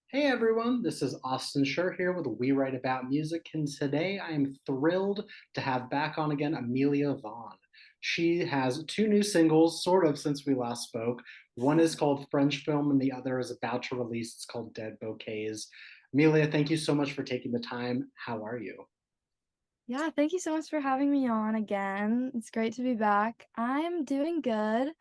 Hey everyone, this is Austin Schur here with We Write About Music, and today I am thrilled to have back on again Emilia Vaughn. She has two new singles, sort of, since we last spoke. One is called French Film, and the other is about to release. It's called Dead Bouquets. Amelia, thank you so much for taking the time. How are you? Yeah, thank you so much for having me on again. It's great to be back. I'm doing good.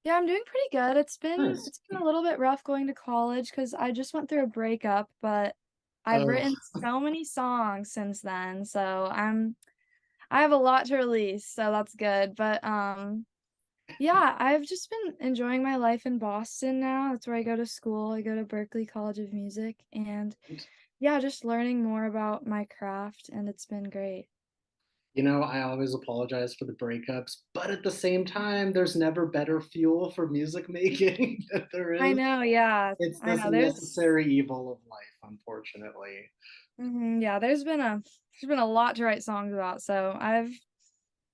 Yeah, I'm doing pretty good. It's been Nice. it's been a little bit rough going to college because I just went through a breakup, but I've Oh, written so many songs since then, so I have a lot to release, so that's good. But yeah, I've just been enjoying my life in Boston now. That's where I go to school. I go to Berklee College of Music, and yeah, just learning more about my craft, and it's been great. I always apologize for the breakups, but at the same time, there's never better fuel for music making than there I is. know, yeah. It's I this know, there's necessary evil of life, unfortunately. yeah, there's been a lot to write songs about, so I've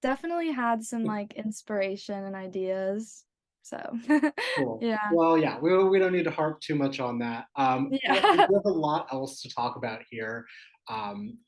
definitely had some, like, inspiration and ideas. So, Cool. yeah. Well, yeah, we don't need to harp too much on that. But we Yeah. have a lot else to talk about here.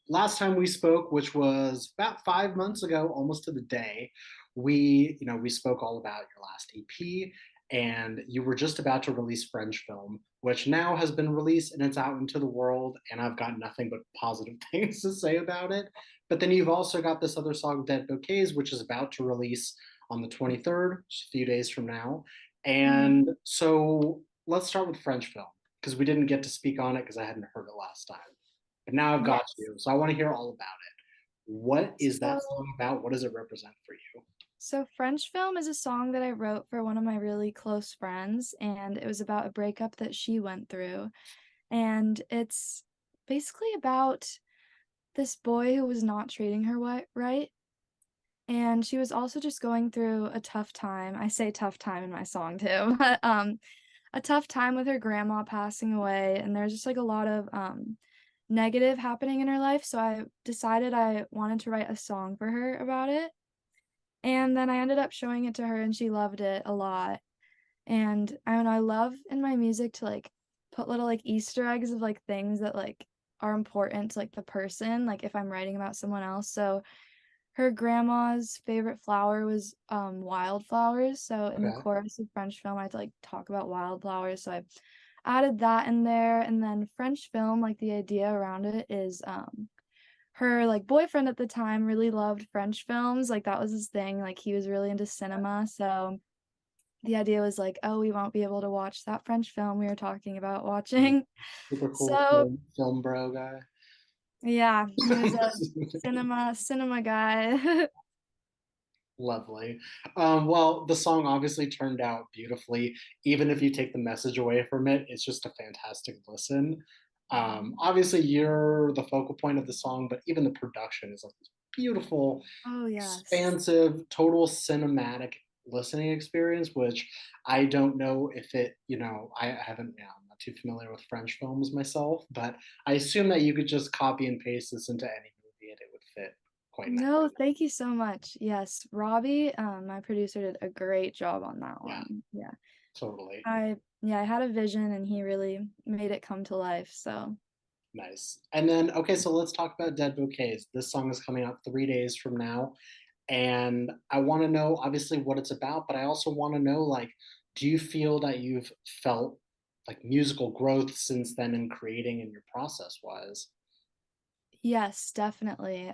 Last time we spoke, which was about 5 months ago, almost to the day, we spoke all about your last EP, and you were just about to release French Film, which now has been released and it's out into the world, and I've got nothing but positive things to say about it. But then you've also got this other song, Dead Bouquets, which is about to release on the 23rd, just a few days from now. Mhm. And so let's start with French Film because we didn't get to speak on it because I hadn't heard it last time. But now I've got Yes. you. So I want to hear all about it. What is that So song about? What does it represent for you? so French Film is a song that I wrote for one of my really close friends, and it was about a breakup that she went through, and it's basically about this boy who was not treating her right. And she was also just going through a tough time. I say tough time in my song too, but, a tough time with her grandma passing away, and there's just, like, a lot of, negative happening in her life, so I decided I wanted to write a song for her about it, and then I ended up showing it to her, and she loved it a lot, and I don't know, I love in my music to, like, put little, like, Easter eggs of, like, things that, like, are important to, like, the person, like, if I'm writing about someone else, so her grandma's favorite flower was, wildflowers, so in the Okay. chorus of French Film, I had to, like, talk about wildflowers, so I added that in there, and then French Film, like, the idea around it is, her, like, boyfriend at the time really loved French films, like, that was his thing, like, he was really into cinema, so the idea was like, "Oh, we won't be able to watch that French film we were talking about watching." Super cool So, film bro guy. yeah, he was a cinema guy. Lovely. Well, the song obviously turned out beautifully. Even if you take the message away from it, it's just a fantastic listen. Obviously, you're the focal point of the song, but even the production is like this beautiful, Oh, yes. expansive, total cinematic listening experience, which I don't know if I haven't, I'm not too familiar with French films myself, but I assume that you could just copy and paste this into any movie and it would fit quite No, nicely. thank you so much. Yes, Robbie, my producer did a great job on that Yeah, one. Yeah. totally. I had a vision and he really made it come to life, so Nice. And then, okay, so let's talk about Dead Bouquets. This song is coming out 3 days from now. And I want to know, obviously, what it's about, but I also want to know, like, do you feel that you've felt like musical growth since then in creating and your process wise? yes, definitely.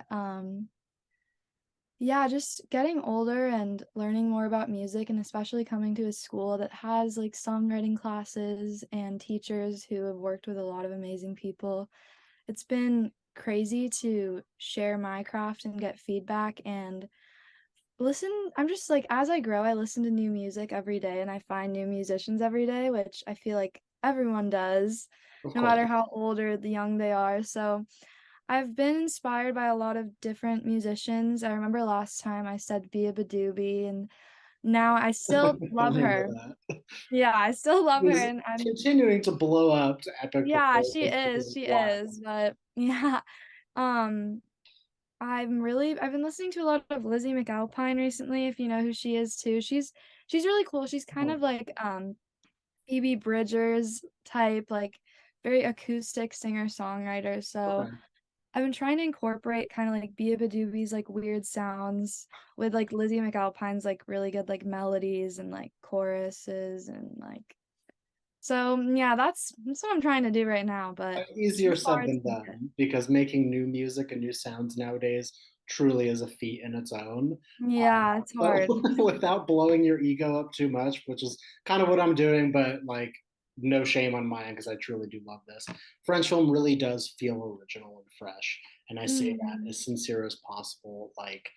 Yeah, just getting older and learning more about music and especially coming to a school that has like songwriting classes and teachers who have worked with a lot of amazing people. It's been crazy to share my craft and get feedback and I'm just like, as I grow, I listen to new music every day and I find new musicians every day, which I feel like everyone does, Of no course. matter how old or the young they are. So I've been inspired by a lot of different musicians. I remember last time I said Bia Badoobie, and now I still I love remember her. that. Yeah, I still love her, Is and I'm continuing to blow up to epic yeah, proportions, which is she wild. is, but yeah, um, I've been listening to a lot of Lizzie McAlpine recently, if you know who she is too. She's really cool. She's kind Oh, of like, Phoebe Bridgers type, like, very acoustic singer-songwriter, so Okay. I've been trying to incorporate kinda like Beabadoobie's, like, weird sounds with, like, Lizzie McAlpine's, like, really good, like, melodies and, like, choruses and, like so, yeah, that's what I'm trying to do right now, but so Easier far said it's than been good. done because making new music and new sounds nowadays truly is a feat in its own. Yeah, it's So hard. without blowing your ego up too much, which is kind of what I'm doing, but like no shame on my end because I truly do love this. French film really does feel original and fresh, and I say that Mhm. as sincere as possible. Like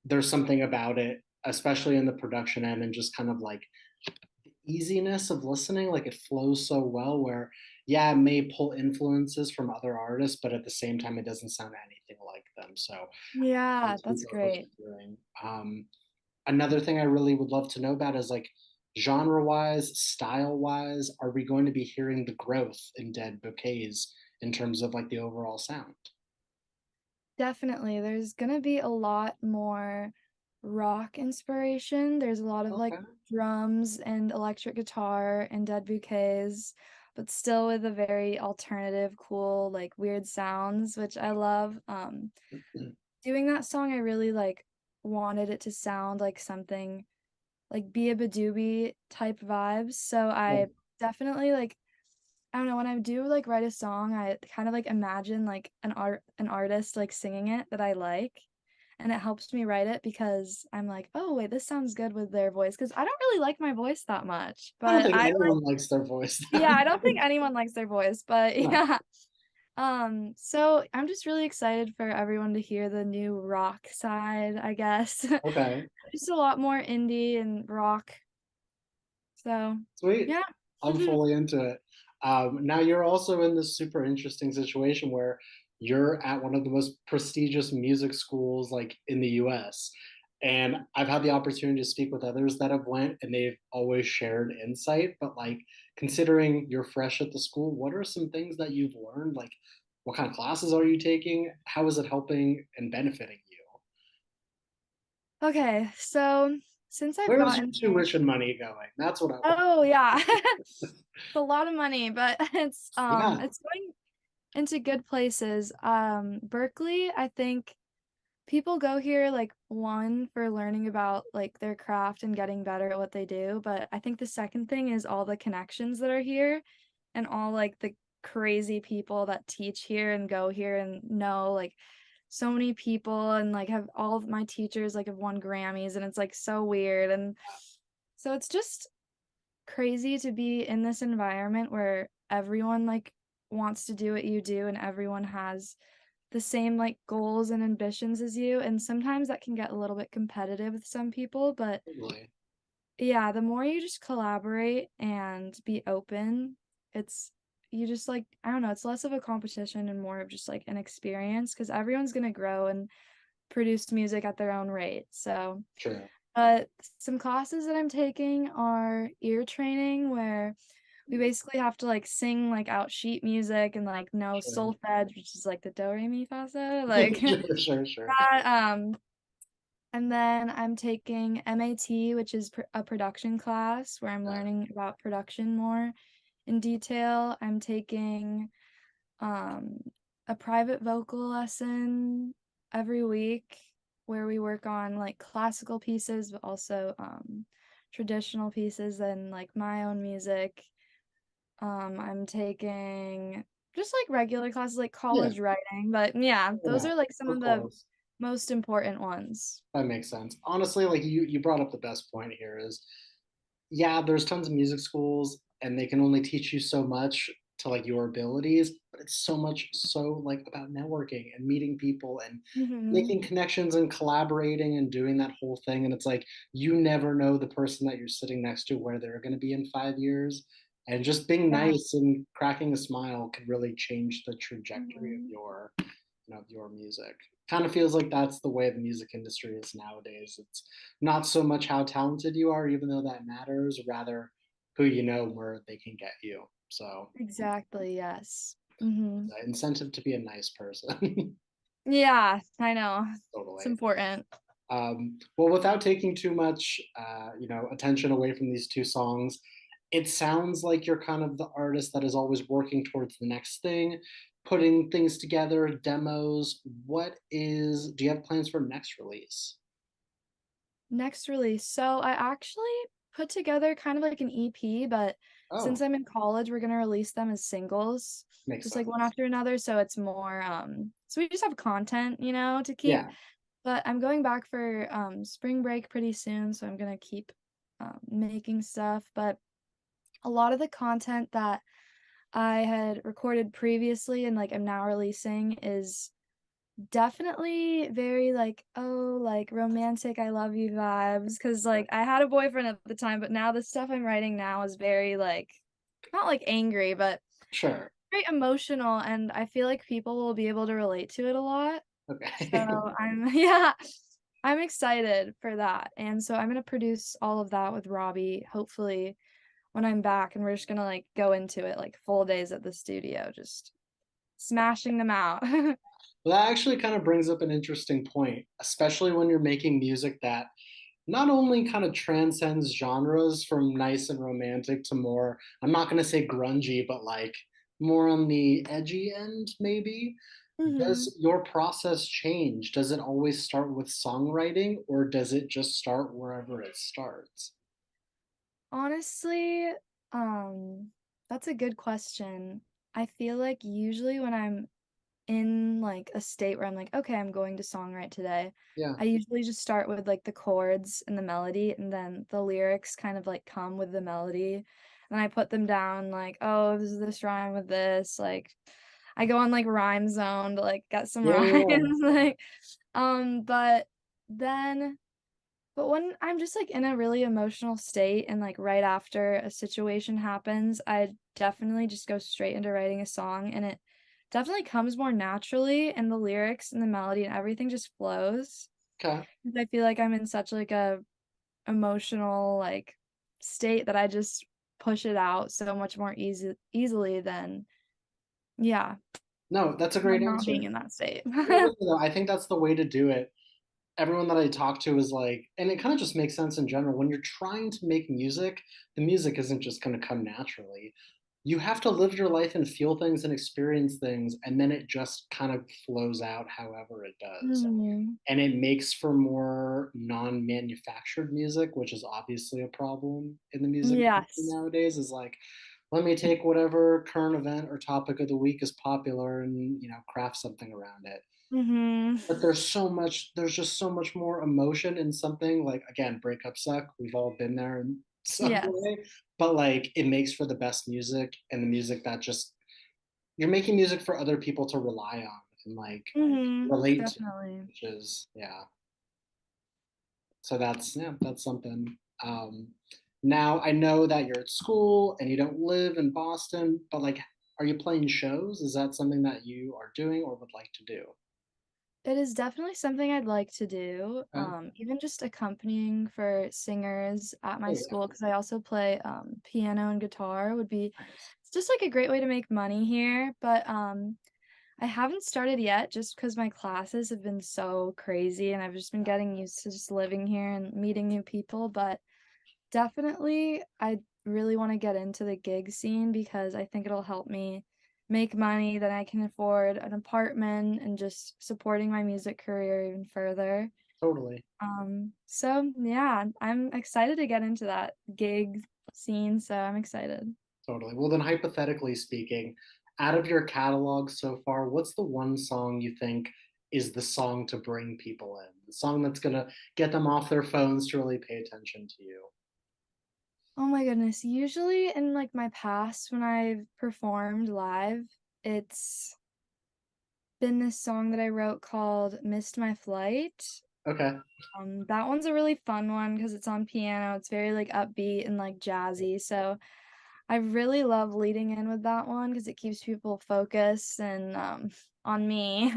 there's something about it, especially in the production end, and just kind of like easiness of listening. Like it flows so well. Where yeah, it may pull influences from other artists, but at the same time, it doesn't sound anything like them. So Yeah, it's that's what great. you're doing. Another thing I really would love to know about is like genre wise, style wise, are we going to be hearing the growth in Dead Bouquets in terms of like the overall sound? Definitely, there's gonna be a lot more rock inspiration. There's a lot of, like, Okay. drums and electric guitar and Dead Bouquets, but still with a very alternative, cool, like, weird sounds, which I love. Doing that song, I really, like, wanted it to sound like something like Be a Badooby type vibes, so Yeah, I definitely, like I don't know, when I do, like, write a song, I kind of, like, imagine, like, an artist, like, singing it that I like, and it helps me write it because I'm like, "Oh, wait, this sounds good with their voice," because I don't really like my voice that much, I don't but think I like anyone likes their voice that yeah, I don't much. think anyone likes their voice, but No. yeah. So I'm just really excited for everyone to hear the new rock side, I guess. Okay. Just a lot more indie and rock, so Sweet. yeah. I'm fully into it. Now you're also in this super interesting situation where you're at one of the most prestigious music schools like in the US. And I've had the opportunity to speak with others that have went and they've always shared insight. But like considering you're fresh at the school, what are some things that you've learned? Like what kind of classes are you taking? How is it helping and benefiting you? Okay, so since I've Where is gotten your here tuition money going? That's what I want. oh, yeah. It's a lot of money, but Yeah, it's going into good places. Berkeley, I think people go here, like, 1, for learning about, like, their craft and getting better at what they do, but I think the second thing is all the connections that are here and all, like, the crazy people that teach here and go here and know, like, so many people and, like, have all of my teachers, like, have won Grammys, and it's, like, so weird, and so it's just crazy to be in this environment where everyone, like, wants to do what you do and everyone has the same, like, goals and ambitions as you, and sometimes that can get a little bit competitive with some people, but totally. yeah, the more you just collaborate and be open, it's you just, like I don't know, it's less of a competition and more of just, like, an experience because everyone's gonna grow and produce music at their own rate, so True. but some classes that I'm taking are ear training where we basically have to, like, sing, like, out sheet music and, like, know Sure. solfege, which is, like, the do, re, mi, fa, so, like, Sure, sure, sure. that, and then I'm taking MAT, which is a production class where I'm Uh, learning about production more in detail. I'm taking, um, a private vocal lesson every week where we work on, like, classical pieces, but also, traditional pieces and, like, my own music. I'm taking just, like, regular classes, like yeah, college writing, but yeah, fair those enough. are, like, some Of of the course. most important ones. That makes sense. Honestly, like you brought up the best point here is yeah, there's tons of music schools and they can only teach you so much to like your abilities, but it's so much so like about networking and meeting people and Mhm. making connections and collaborating and doing that whole thing. And it's like you never know the person that you're sitting next to where they're going to be in 5 years. And just being Yeah. nice and cracking a smile could really change the trajectory of Mhm. your music. Kind of feels like that's the way the music industry is nowadays. It's not so much how talented you are, even though that matters, rather who you know where they can get you. So, Exactly, yes. Mhm. the incentive to be a nice person. Yeah, I know. It's Totally. important. Well, without taking too much, attention away from these two songs, it sounds like you're kind of the artist that is always working towards the next thing, putting things together, demos. Do you have plans for next release? Next release. So I actually put together kind of like an EP, but since Oh, I'm in college, we're gonna release them as singles, makes just like one sense. after another. So it's more so we just have content, to keep. Yeah. But I'm going back for spring break pretty soon, so I'm gonna keep making stuff. But a lot of the content that I had recorded previously and like I'm now releasing is definitely very, like, oh, like, romantic I love you vibes. Cause like, I had a boyfriend at the time, but now the stuff I'm writing now is very, like not, like, angry, but Sure. very emotional, and I feel like people will be able to relate to it a lot. So Okay. I'm yeah, I'm excited for that, and so I'm gonna produce all of that with Robbie, hopefully, when I'm back, and we're just gonna, like, go into it, like, full days at the studio, just smashing them out. Well, that actually kind of brings up an interesting point, especially when you're making music that not only kind of transcends genres from nice and romantic to more, I'm not going to say grungy, but like more on the edgy end, maybe. Mhm. Does your process change? Does it always start with songwriting or does it just start wherever it starts? Honestly, um, that's a good question. I feel like usually when I'm in like a state where I'm like, okay, I'm going to songwrite today, Yeah. I usually just start with like the chords and the melody, and then the lyrics kind of like come with the melody. And I put them down like, oh, this rhyme with this. Like I go on like rhyme zone to like get some Yeah. rhymes. Like, but then when I'm just, like, in a really emotional state and, like, right after a situation happens, I definitely just go straight into writing a song, and it definitely comes more naturally, and the lyrics and the melody and everything just flows. Okay. 'Cause I feel like I'm in such, like, a emotional, like, state that I just push it out so much more easily than yeah, No, that's a great than not answer. being in that state. No, really, though, I think that's the way to do it. Everyone that I talk to is like, and it kind of just makes sense in general. When you're trying to make music, the music isn't just going to come naturally. You have to live your life and feel things and experience things, and then it just kind of flows out however it does. Mhm. And it makes for more non-manufactured music, which is obviously a problem in the music industry Yes. nowadays. Is like, let me take whatever current event or topic of the week is popular and craft something around it. Mhm. But there's just so much more emotion in something like, again, breakups suck. We've all been there in some Yes. way, but like it makes for the best music and the music that just you're making music for other people to rely on and like Mhm. relate to, Definitely. which is yeah. So that's something. Now I know that you're at school and you don't live in Boston, but like, are you playing shows? Is that something that you are doing or would like to do? It is definitely something I'd like to do, Okay. even just accompanying for singers at my Oh yeah, school, because I also play, piano and guitar would be nice. it's just, like, a great way to make money here, but, I haven't started yet just because my classes have been so crazy, and I've just been getting used to just living here and meeting new people, but definitely, I really wanna get into the gig scene because I think it'll help me make money, then I can afford an apartment and just supporting my music career even further. Totally. So yeah, I'm excited to get into that gig scene, so I'm excited. Totally. Well, then, hypothetically speaking, out of your catalog so far, what's the one song you think is the song to bring people in? The song that's going to get them off their phones to really pay attention to you? Oh my goodness, usually in, like, my past when I've performed live, it's been this song that I wrote called "Missed My Flight." Okay. That one's a really fun one because it's on piano, it's very, like, upbeat and, like, jazzy, so I really love leading in with that one because it keeps people focused and, on me,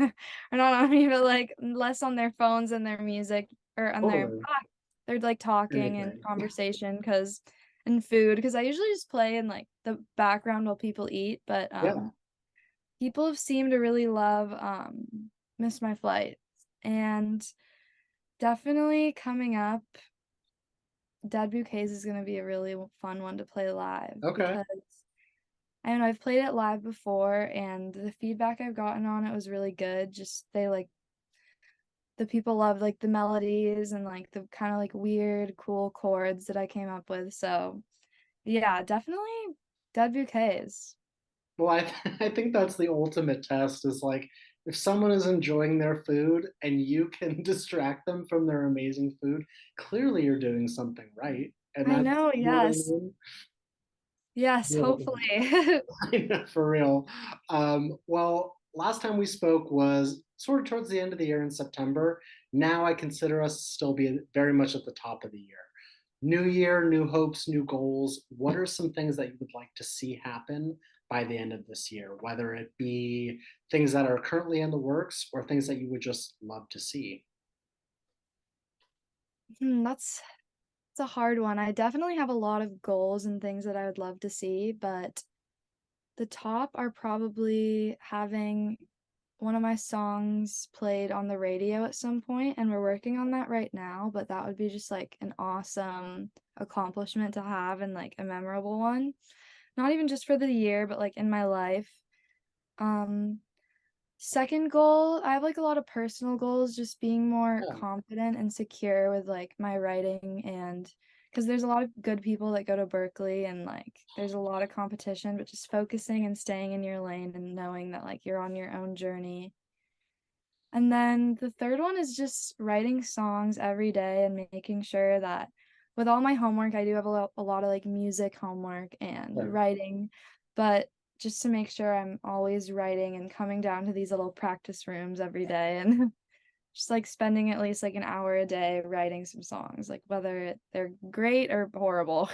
or not on me, but, like, less on their phones and their music or on Totally. they're, like, talking and Anything. conversation and food because I usually just play in, like, the background while people eat, but, Yeah. people have seemed to really love, "Miss My Flight," and definitely coming up Dead Bouquets is gonna be a really fun one to play live Okay. because I don't know, I've played it live before, and the feedback I've gotten on it was really good. Just the people loved, like, the melodies and, like, the kinda, like, weird, cool chords that I came up with, so, yeah, definitely Dead Bouquets. Well, I think that's the ultimate test is like if someone is enjoying their food and you can distract them from their amazing food, clearly you're doing something right. And I that's, know, you know what I yes. mean? Yes, Yeah. hopefully. I know, for real. Well, last time we spoke was sort of towards the end of the year in September. Now I consider us still be very much at the top of the year. New year, new hopes, new goals. What are some things that you would like to see happen by the end of this year? Whether it be things that are currently in the works or things that you would just love to see. That's a hard one. I definitely have a lot of goals and things that I would love to see, but the top are probably having one of my songs played on the radio at some point, and we're working on that right now, but that would be just, like, an awesome accomplishment to have and, like, a memorable one. Not even just for the year, but, like, in my life. Um, Second goal, I have, like, a lot of personal goals, just being more Yeah, confident and secure with, like, my writing and because there's a lot of good people that go to Berkeley and, like, there's a lot of competition, but just focusing and staying in your lane and knowing that, like, you're on your own journey. And then the third one is just writing songs every day and making sure that with all my homework, I do have a lot of, like, music homework and right. writing, but just to make sure I'm always writing and coming down to these little practice rooms every day and just, like, spending at least, like, an hour a day writing some songs, like, whether they're great or horrible.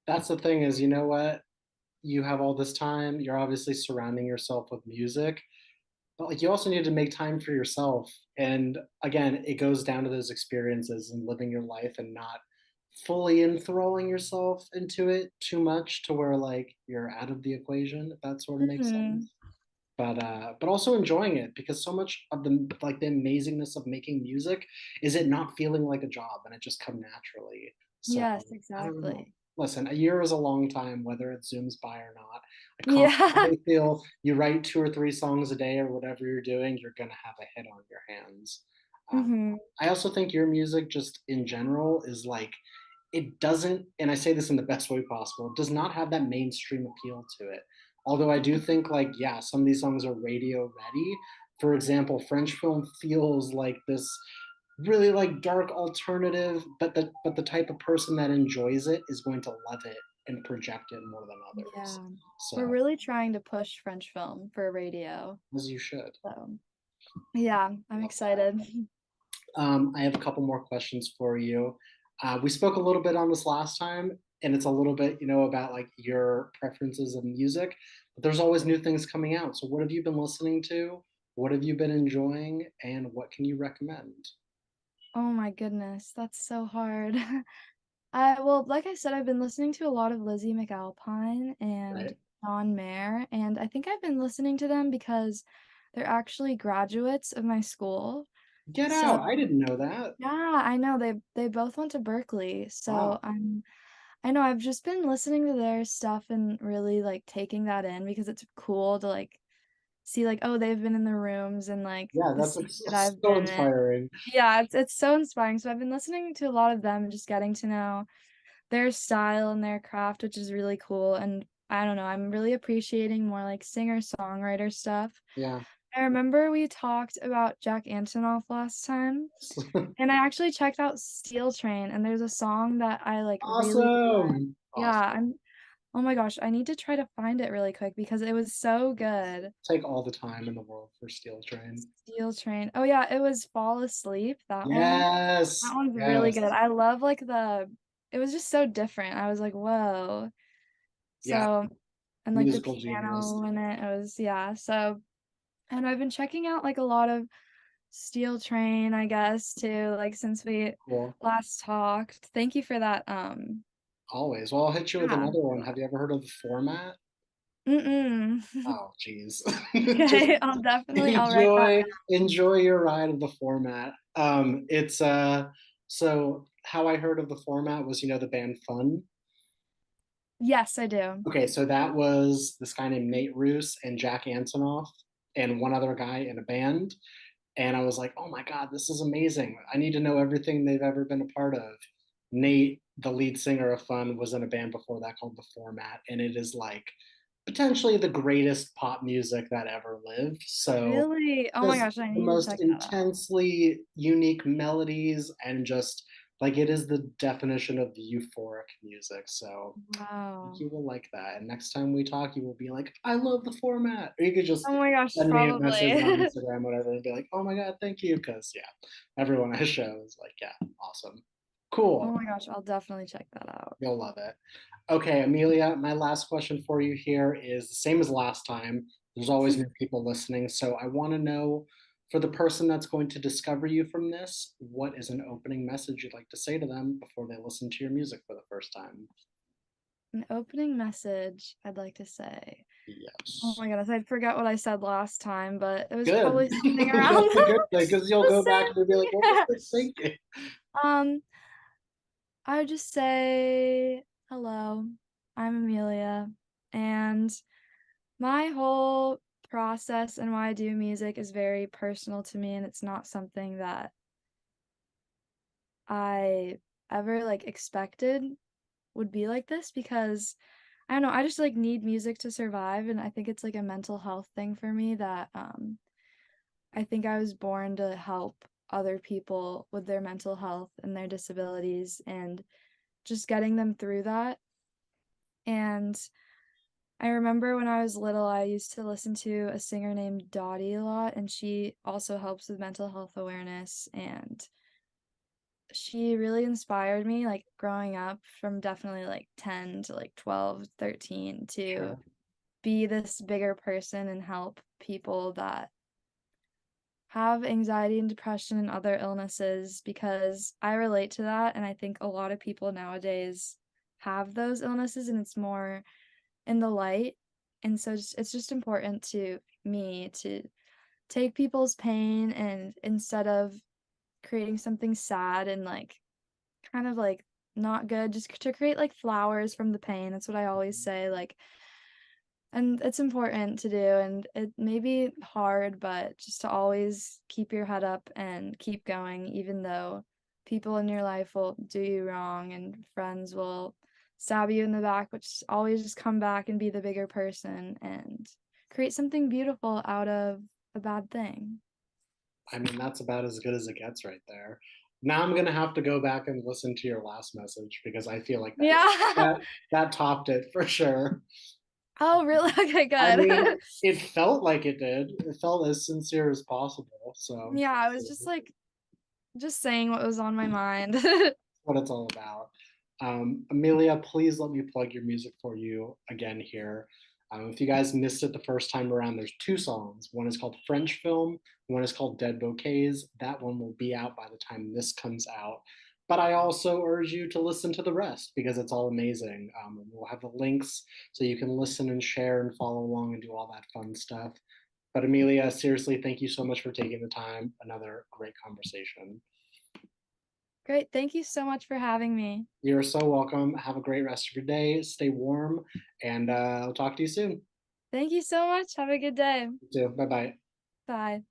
That's the thing is, you know what? You have all this time. You're obviously surrounding yourself with music. But, like, you also need to make time for yourself, and again, it goes down to those experiences and living your life and not fully enthralling yourself into it too much to where, like, you're out of the equation, if that sort of makes Mhm. sense. But also enjoying it because so much of the amazingness of making music is it not feeling like a job and it just come naturally. So, Yes, I don't know. exactly. Listen, a year is a long time, whether it zooms by or not. I Yeah. confidently feel you write 2 or 3 songs a day or whatever you're doing, you're gonna have a hit on your hands. Um, Mhm. I also think your music just in general is like it doesn't, and I say this in the best way possible, it does not have that mainstream appeal to it. Although I do think, like, yeah, some of these songs are radio ready. For example, French Film feels like this really like dark alternative, but the type of person that enjoys it is going to love it and project it more than others. Yeah. We're So, really trying to push French film for radio, as you should. so yeah, I'm Love that. excited. I have a couple more questions for you. We spoke a little bit on this last time, and it's a little bit, about like your preferences of music, but there's always new things coming out. So, what have you been listening to? What have you been enjoying? And what can you recommend? Oh my goodness, that's so hard. Well, like I said, I've been listening to a lot of Lizzie McAlpine and Right? John Mayer, and I think I've been listening to them because they're actually graduates of my school. Get So, out. I didn't know that. yeah, I know they both went to Berkeley. So, Wow. I know I've just been listening to their stuff and really like taking that in because it's cool to like see like, oh, they've been in the rooms and like Yeah, the that's scenes that I've so been in. inspiring. Yeah, it's so inspiring. So I've been listening to a lot of them and just getting to know their style and their craft, which is really cool. And I don't know, I'm really appreciating more like singer-songwriter stuff. Yeah. I remember we talked about Jack Antonoff last time, and I actually checked out Steel Train, and there's a song that I like really like. Awesome. Yeah, Awesome. oh my gosh, I need to try to find it really quick because it was so good. Take all the time in the world for Steel Train. Steel Train. Oh yeah, it was Fall Asleep, that one. That Yes. one's really good. Yes. I love like the it was just so different. I was like, "Whoa." Yeah. So and like the Musical genius. piano in it, it was yeah, so and I've been checking out like a lot of Steel Train, I guess, too, like since we Cool. last talked. Thank you for that, Always. Well, I'll hit you with yeah. another one. Have you ever heard of the format? Mm-mm. Oh, geez. Just Okay, I'll write that enjoy your ride of the format. It's so how I heard of the format was, the band Fun. Yes, I do. Okay, so that was this guy named Nate Roos and Jack Antonoff and one other guy in a band. And I was like, oh my God, this is amazing. I need to know everything they've ever been a part of. Nate, the lead singer of Fun, was in a band before that called The Format, and it is like potentially the greatest pop music that ever lived. So Really? Oh my just gosh, I the need to most check that out. intensely unique melodies and just like it is the definition of euphoric music. So Wow. you will like that. And next time we talk, you will be like, I love the format. Or you could just Oh my gosh, send me a message on probably. Instagram, whatever, and be like, oh my God, thank you. Because, yeah, everyone I show is like, yeah, awesome. Oh Cool. my gosh, I'll definitely check that out. You'll love it. Okay, Amelia, my last question for you here is the same as last time. There's always new people listening. So I want to know for the person that's going to discover you from this, what is an opening message you'd like to say to them before they listen to your music for the first time? An opening message I'd like to say. Oh Yes. my goodness, I forgot what I said last time, but it was Good. probably something around That's a good thing because you'll the go back and you'll be like, what was same. I thinking? Um, I would just say, hello, I'm Amelia, and my whole process and why I do music is very personal to me, and it's not something that I ever like expected would be like this because I don't know, I just like need music to survive, and I think it's like a mental health thing for me that I think I was born to help other people with their mental health and their disabilities and just getting them through that. And I remember when I was little, I used to listen to a singer named Dottie a lot, and she also helps with mental health awareness. And she really inspired me, like growing up from definitely like 10 to like 12, 13, to Sure. be this bigger person and help people that have anxiety and depression and other illnesses because I relate to that. And I think a lot of people nowadays have those illnesses and it's more in the light. And so it's just important to me to take people's pain and instead of creating something sad and like kind of like not good, just to create like flowers from the pain. That's what I always say. Like, and it's important to do, and it may be hard, but just to always keep your head up and keep going, even though people in your life will do you wrong and friends will stab you in the back, but just always just come back and be the bigger person and create something beautiful out of a bad thing. I mean, that's about as good as it gets right there. Now I'm gonna have to go back and listen to your last message because I feel like Yeah. that topped it for sure. Oh, really? Okay, I mean, good. it felt like it did. It felt as sincere as possible. So Yeah, I was that's just like just saying what was on my mind. what it's all about. Amelia, please let me plug your music for you again here. If you guys missed it the first time around, there's two songs. One is called French Film, one is called Dead Bouquets. That one will be out by the time this comes out. But I also urge you to listen to the rest because it's all amazing. We'll have the links so you can listen and share and follow along and do all that fun stuff. But Amelia, seriously, thank you so much for taking the time. Another great conversation. Great. Thank you so much for having me. You're so welcome. Have a great rest of your day. Stay warm, and I'll talk to you soon. Thank you so much. Have a good day. You too. Bye bye. Bye.